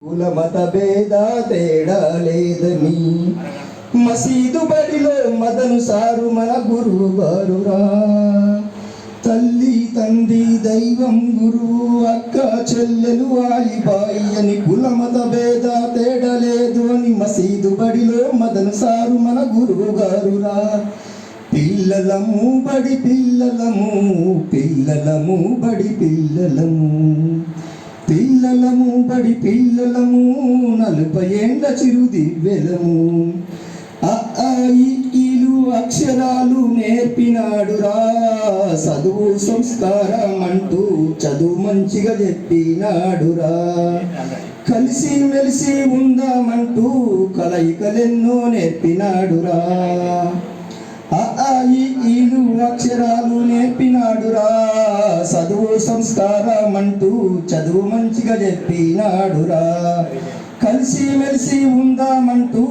కుల మత భేద తేడా లేదని మసీదు బడిలో మదను సారు మన గురువు గారురా. తల్లి తండ్రి దైవం గురువు అక్క చెల్లెలు ఆలిబాయి అని కుల మత భేద తేడా లేదు అని మసీదు బడిలో మదను సారు మన గురువు గారురా. పిల్లలము బడి పిల్లలము పిల్లలము బడి పిల్లలము పిల్లలము బడి పిల్లలము 40 ఏండ్ల చిరు దివ్యలము. ఈలు అక్షరాలు నేర్పినాడురా. చదువు సంస్కారం అంటూ చదువు మంచిగా చెప్పినాడురా. కలిసి మెలిసి ఉందామంటూ కలయికలెన్నో నేర్పినాడురా. ఈలు అక్షరాలు నేర్పినాడురా. చదువు సంస్కారం అంటూ చదువు మంచిగా చెప్పినాడురా. కలిసి మెలిసి ఉందామంటూ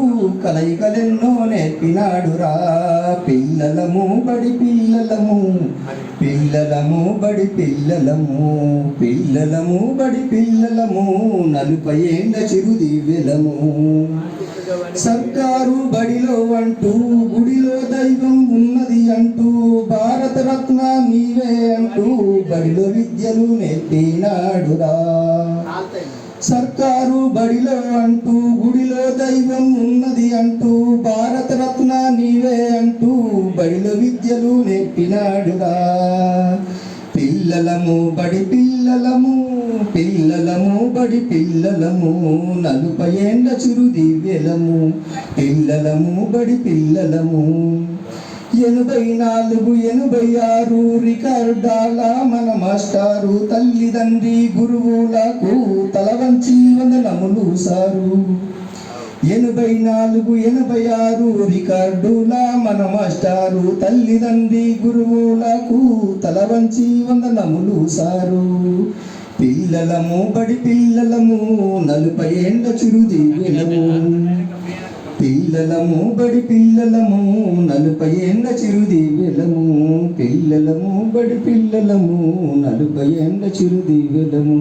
కలయికలెన్నో నేర్పినాడురా. పిల్లలము బడి పిల్లలము పిల్లలము బడి పిల్లలము పిల్లలము బడి పిల్లలము 40 ఏండ్ల చిరు దివ్యలము. సర్కారు బడిలో అంటూ గుడిలో దైవం ఉన్నది అంటూ భారతరత్న నీవే అంటూ బడిలో విద్యలు నేర్పినాడురా. సర్కారు బడిలో అంటూ గుడిలో దైవం ఉన్నది అంటూ భారతరత్న నీవే అంటూ బడిలో విద్యలు నేర్పినాడురా. పిల్లలము బడి పిల్లలము పిల్లలము బడి పిల్లలము 40 ఏండ్ల చిరు దివ్యలము. పిల్లలము బడి పిల్లలము. 84 86 రికార్డాల మన మాస్టారు తల్లిదండ్రి గురువులకు తల వంచి వందనములు సారు. 84 86 రికార్డుల మన మాస్టారు తల్లిదండ్రి గురువులకు తల వంచి వందనములు సారు. పిల్లలము బడి పిల్లలము 40 ఏండ్ల చిరు దివ్యలము. పిల్లలము బడి పిల్లలము 40 ఏండ్ల చిరు దివ్యలము. పిల్లలము బడి పిల్లలము 40 ఏండ్ల చిరు దివ్యలము.